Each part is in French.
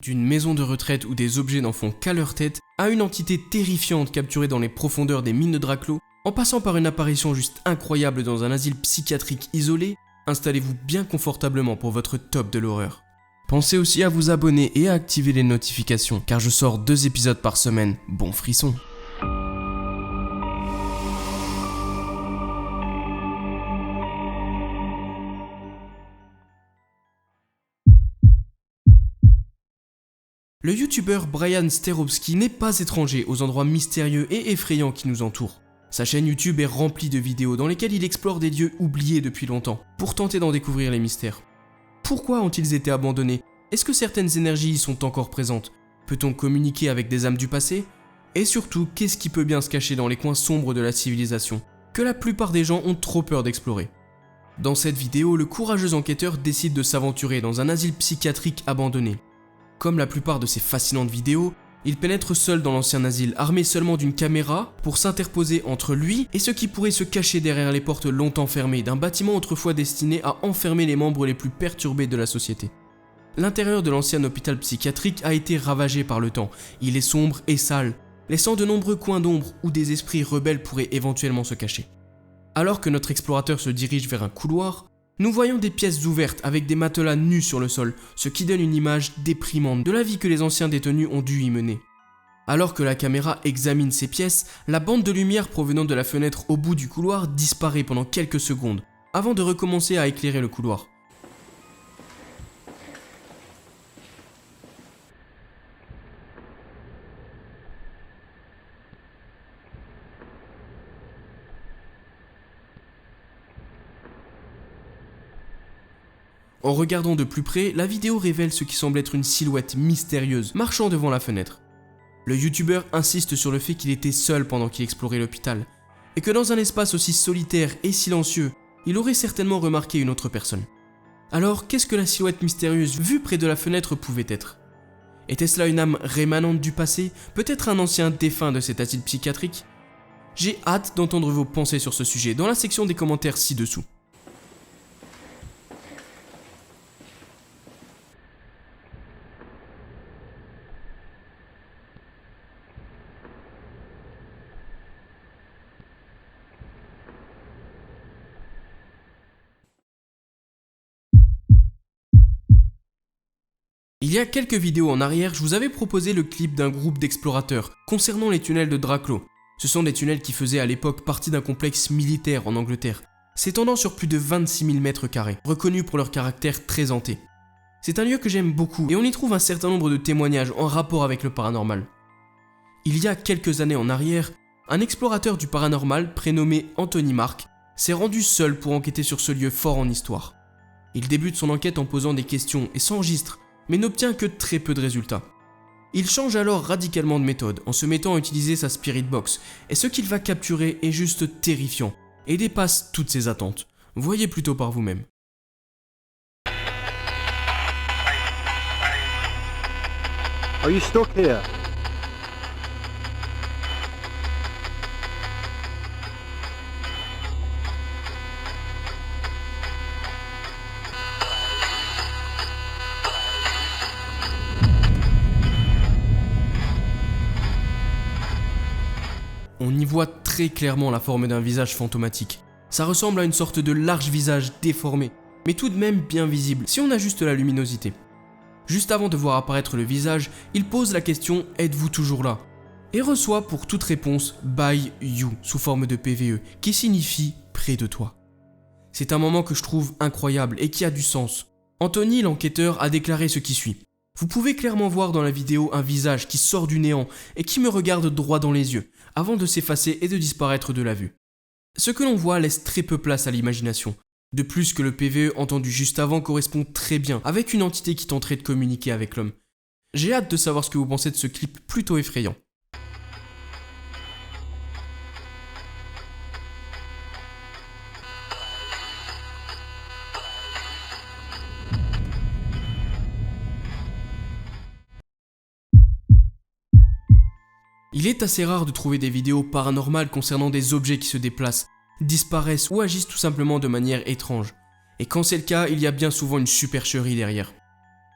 D'une maison de retraite où des objets n'en font qu'à leur tête, à une entité terrifiante capturée dans les profondeurs des mines de Draclo, en passant par une apparition juste incroyable dans un asile psychiatrique isolé, installez-vous bien confortablement pour votre top de l'horreur. Pensez aussi à vous abonner et à activer les notifications, car je sors 2 épisodes par semaine, bon frisson. Le youtubeur Brian Sterowski n'est pas étranger aux endroits mystérieux et effrayants qui nous entourent. Sa chaîne YouTube est remplie de vidéos dans lesquelles il explore des lieux oubliés depuis longtemps, pour tenter d'en découvrir les mystères. Pourquoi ont-ils été abandonnés? Est-ce que certaines énergies y sont encore présentes? Peut-on communiquer avec des âmes du passé? Et surtout, qu'est-ce qui peut bien se cacher dans les coins sombres de la civilisation, que la plupart des gens ont trop peur d'explorer? Dans cette vidéo, le courageux enquêteur décide de s'aventurer dans un asile psychiatrique abandonné. Comme la plupart de ces fascinantes vidéos, il pénètre seul dans l'ancien asile, armé seulement d'une caméra pour s'interposer entre lui et ce qui pourrait se cacher derrière les portes longtemps fermées d'un bâtiment autrefois destiné à enfermer les membres les plus perturbés de la société. L'intérieur de l'ancien hôpital psychiatrique a été ravagé par le temps, il est sombre et sale, laissant de nombreux coins d'ombre où des esprits rebelles pourraient éventuellement se cacher. Alors que notre explorateur se dirige vers un couloir, nous voyons des pièces ouvertes avec des matelas nus sur le sol, ce qui donne une image déprimante de la vie que les anciens détenus ont dû y mener. Alors que la caméra examine ces pièces, la bande de lumière provenant de la fenêtre au bout du couloir disparaît pendant quelques secondes, avant de recommencer à éclairer le couloir. En regardant de plus près, la vidéo révèle ce qui semble être une silhouette mystérieuse marchant devant la fenêtre. Le youtubeur insiste sur le fait qu'il était seul pendant qu'il explorait l'hôpital, et que dans un espace aussi solitaire et silencieux, il aurait certainement remarqué une autre personne. Alors, qu'est-ce que la silhouette mystérieuse vue près de la fenêtre pouvait être? Était-ce là une âme rémanente du passé, peut-être un ancien défunt de cet asile psychiatrique? J'ai hâte d'entendre vos pensées sur ce sujet dans la section des commentaires ci-dessous. Il y a quelques vidéos en arrière, je vous avais proposé le clip d'un groupe d'explorateurs concernant les tunnels de Draclo. Ce sont des tunnels qui faisaient à l'époque partie d'un complexe militaire en Angleterre, s'étendant sur plus de 26 000 mètres carrés, reconnus pour leur caractère très hanté. C'est un lieu que j'aime beaucoup et on y trouve un certain nombre de témoignages en rapport avec le paranormal. Il y a quelques années en arrière, un explorateur du paranormal prénommé Anthony Mark s'est rendu seul pour enquêter sur ce lieu fort en histoire. Il débute son enquête en posant des questions et s'enregistre, mais n'obtient que très peu de résultats. Il change alors radicalement de méthode en se mettant à utiliser sa Spirit Box, et ce qu'il va capturer est juste terrifiant et dépasse toutes ses attentes. Voyez plutôt par vous-même. Are you stuck here? On y voit très clairement la forme d'un visage fantomatique. Ça ressemble à une sorte de large visage déformé, mais tout de même bien visible si on ajuste la luminosité. Juste avant de voir apparaître le visage, il pose la question « Êtes-vous toujours là ?» et reçoit pour toute réponse « By you » sous forme de PVE, qui signifie « près de toi ». C'est un moment que je trouve incroyable et qui a du sens. Anthony, l'enquêteur, a déclaré ce qui suit. Vous pouvez clairement voir dans la vidéo un visage qui sort du néant et qui me regarde droit dans les yeux, avant de s'effacer et de disparaître de la vue. Ce que l'on voit laisse très peu place à l'imagination. De plus que le PVE entendu juste avant correspond très bien avec une entité qui tenterait de communiquer avec l'homme. J'ai hâte de savoir ce que vous pensez de ce clip plutôt effrayant. Il est assez rare de trouver des vidéos paranormales concernant des objets qui se déplacent, disparaissent ou agissent tout simplement de manière étrange. Et quand c'est le cas, il y a bien souvent une supercherie derrière.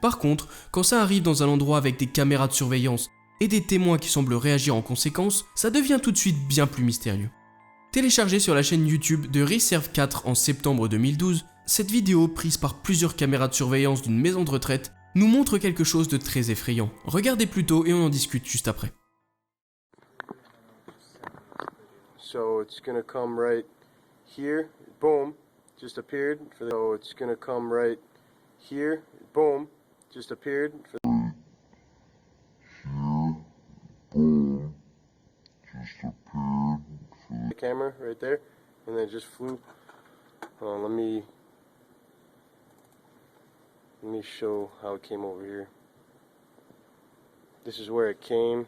Par contre, quand ça arrive dans un endroit avec des caméras de surveillance et des témoins qui semblent réagir en conséquence, ça devient tout de suite bien plus mystérieux. Téléchargée sur la chaîne YouTube de Reserve4 en septembre 2012, cette vidéo, prise par plusieurs caméras de surveillance d'une maison de retraite, nous montre quelque chose de très effrayant. Regardez plutôt et on en discute juste après. So it's gonna come right here, boom, just appeared for the, so it's gonna come right here, boom, just appeared for the camera right there, and then it just flew. Let me show how it came over here. This is where it came.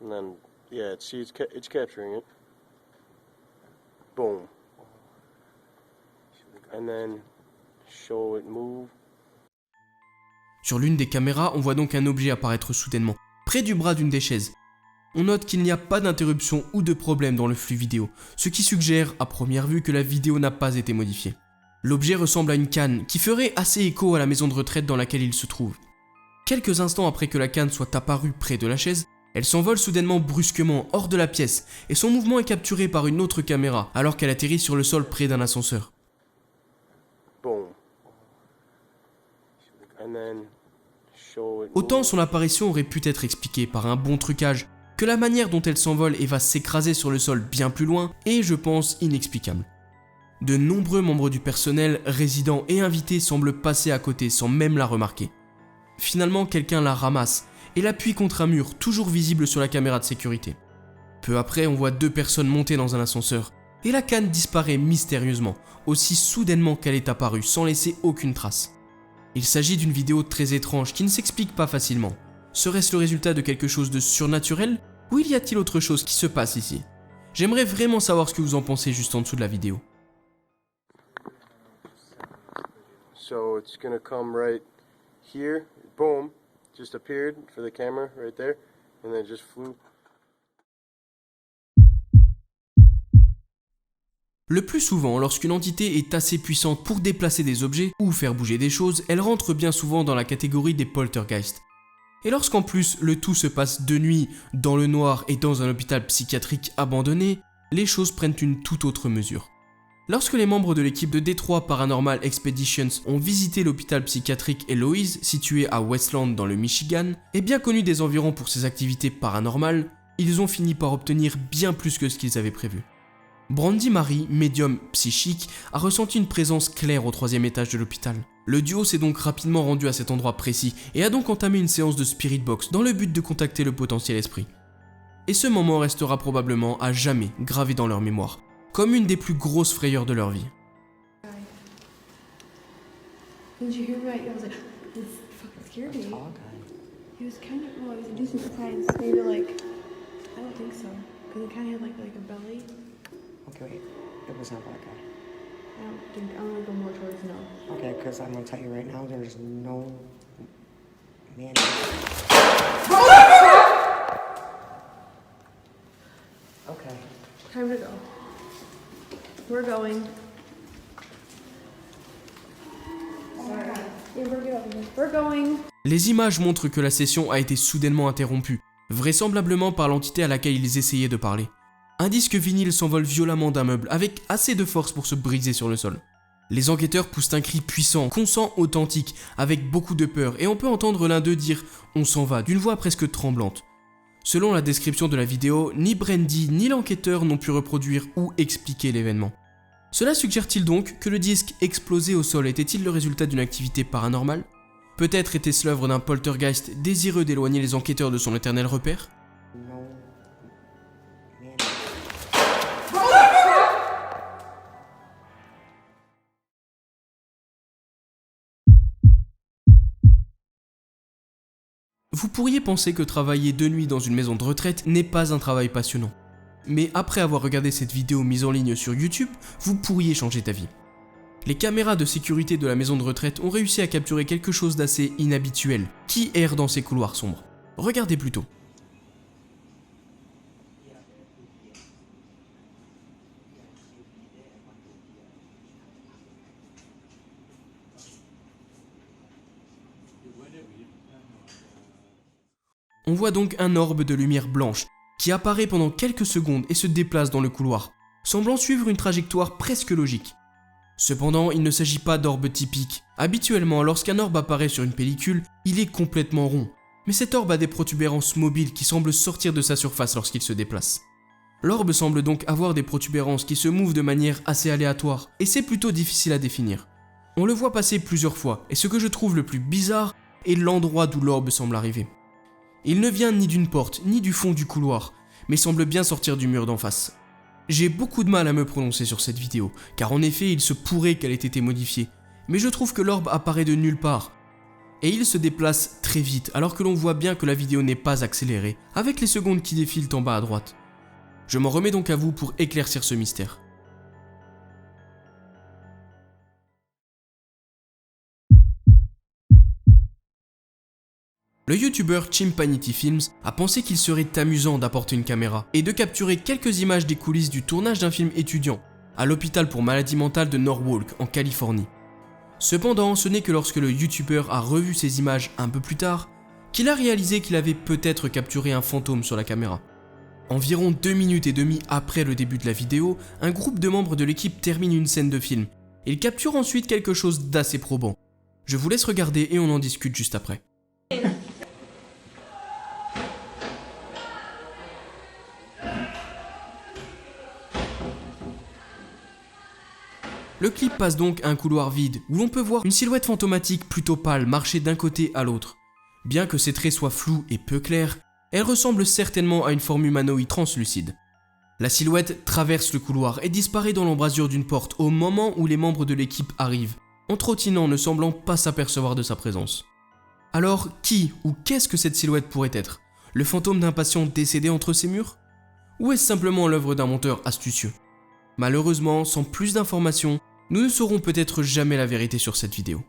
And then, yeah, see, it's capturing it. Boom. And then show it move. Sur l'une des caméras, on voit donc un objet apparaître soudainement, près du bras d'une des chaises. On note qu'il n'y a pas d'interruption ou de problème dans le flux vidéo, ce qui suggère à première vue que la vidéo n'a pas été modifiée. L'objet ressemble à une canne qui ferait assez écho à la maison de retraite dans laquelle il se trouve. Quelques instants après que la canne soit apparue près de la chaise, elle s'envole soudainement brusquement hors de la pièce et son mouvement est capturé par une autre caméra alors qu'elle atterrit sur le sol près d'un ascenseur. Boom. Autant son apparition aurait pu être expliquée par un bon trucage, que la manière dont elle s'envole et va s'écraser sur le sol bien plus loin est, je pense, inexplicable. De nombreux membres du personnel, résidents et invités semblent passer à côté sans même la remarquer. Finalement, quelqu'un la ramasse et l'appuie contre un mur toujours visible sur la caméra de sécurité. Peu après, on voit deux personnes monter dans un ascenseur et la canne disparaît mystérieusement, aussi soudainement qu'elle est apparue sans laisser aucune trace. Il s'agit d'une vidéo très étrange qui ne s'explique pas facilement. Serait-ce le résultat de quelque chose de surnaturel ou y a-t-il autre chose qui se passe ici? J'aimerais vraiment savoir ce que vous en pensez juste en dessous de la vidéo. So it's gonna come right here, boom, just appeared for the camera right there, and then just flew. Le plus souvent, lorsqu'une entité est assez puissante pour déplacer des objets ou faire bouger des choses, elle rentre bien souvent dans la catégorie des poltergeists. Et lorsqu'en plus le tout se passe de nuit, dans le noir et dans un hôpital psychiatrique abandonné, les choses prennent une toute autre mesure. Lorsque les membres de l'équipe de Detroit Paranormal Expeditions ont visité l'hôpital psychiatrique Eloise, situé à Westland dans le Michigan, et bien connu des environs pour ses activités paranormales, ils ont fini par obtenir bien plus que ce qu'ils avaient prévu. Brandy Marie, médium psychique, a ressenti une présence claire au 3e étage de l'hôpital. Le duo s'est donc rapidement rendu à cet endroit précis et a donc entamé une séance de Spirit Box dans le but de contacter le potentiel esprit. Et ce moment restera probablement à jamais gravé dans leur mémoire, comme une des plus grosses frayeurs de leur vie. Did you hear me? I was like, this fucking scared me. Tall guy. He was kind of, well, he was a decent size, maybe like, I don't think so, because he kind of had like a belly. Okay, wait. It was not that guy. I want to go more towards no. Okay, because I'm going to tell you right now, there's no man. Okay. Time to go. We're going. Yeah, we're going. Les images montrent que la session a été soudainement interrompue, vraisemblablement par l'entité à laquelle ils essayaient de parler. Un disque vinyle s'envole violemment d'un meuble avec assez de force pour se briser sur le sol. Les enquêteurs poussent un cri puissant, qu'on sent authentique, avec beaucoup de peur, et on peut entendre l'un d'eux dire « on s'en va » d'une voix presque tremblante. Selon la description de la vidéo, ni Brandy ni l'enquêteur n'ont pu reproduire ou expliquer l'événement. Cela suggère-t-il donc que le disque explosé au sol était-il le résultat d'une activité paranormale? Peut-être était-ce l'œuvre d'un poltergeist désireux d'éloigner les enquêteurs de son éternel repère? No man. Vous pourriez penser que travailler de nuit dans une maison de retraite n'est pas un travail passionnant. Mais après avoir regardé cette vidéo mise en ligne sur YouTube, vous pourriez changer d'avis. Les caméras de sécurité de la maison de retraite ont réussi à capturer quelque chose d'assez inhabituel qui erre dans ces couloirs sombres. Regardez plutôt. On voit donc un orbe de lumière blanche qui apparaît pendant quelques secondes et se déplace dans le couloir, semblant suivre une trajectoire presque logique. Cependant, il ne s'agit pas d'orbe typique. Habituellement, lorsqu'un orbe apparaît sur une pellicule, il est complètement rond. Mais cet orbe a des protubérances mobiles qui semblent sortir de sa surface lorsqu'il se déplace. L'orbe semble donc avoir des protubérances qui se mouvent de manière assez aléatoire, et c'est plutôt difficile à définir. On le voit passer plusieurs fois, et ce que je trouve le plus bizarre est l'endroit d'où l'orbe semble arriver. Il ne vient ni d'une porte, ni du fond du couloir, mais semble bien sortir du mur d'en face. J'ai beaucoup de mal à me prononcer sur cette vidéo, car en effet il se pourrait qu'elle ait été modifiée, mais je trouve que l'orbe apparaît de nulle part. Et il se déplace très vite, alors que l'on voit bien que la vidéo n'est pas accélérée, avec les secondes qui défilent en bas à droite. Je m'en remets donc à vous pour éclaircir ce mystère. Le youtubeur Chimpanity Films a pensé qu'il serait amusant d'apporter une caméra et de capturer quelques images des coulisses du tournage d'un film étudiant à l'hôpital pour maladies mentales de Norwalk en Californie. Cependant, ce n'est que lorsque le youtubeur a revu ces images un peu plus tard qu'il a réalisé qu'il avait peut-être capturé un fantôme sur la caméra. Environ 2 minutes et demie après le début de la vidéo, un groupe de membres de l'équipe termine une scène de film. Ils capturent ensuite quelque chose d'assez probant. Je vous laisse regarder et on en discute juste après. Le clip passe donc à un couloir vide où l'on peut voir une silhouette fantomatique plutôt pâle marcher d'un côté à l'autre. Bien que ses traits soient flous et peu clairs, elle ressemble certainement à une forme humanoïde translucide. La silhouette traverse le couloir et disparaît dans l'embrasure d'une porte au moment où les membres de l'équipe arrivent, en trottinant ne semblant pas s'apercevoir de sa présence. Alors, qui ou qu'est-ce que cette silhouette pourrait être? Le fantôme d'un patient décédé entre ces murs? Ou est-ce simplement l'œuvre d'un monteur astucieux? Malheureusement, sans plus d'informations, nous ne saurons peut-être jamais la vérité sur cette vidéo.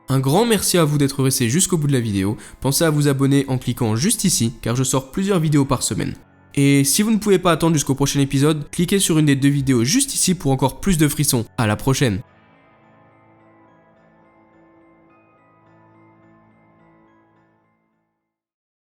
Un grand merci à vous d'être resté jusqu'au bout de la vidéo. Pensez à vous abonner en cliquant juste ici, car je sors plusieurs vidéos par semaine. Et si vous ne pouvez pas attendre jusqu'au prochain épisode, cliquez sur une des 2 vidéos juste ici pour encore plus de frissons. À la prochaine!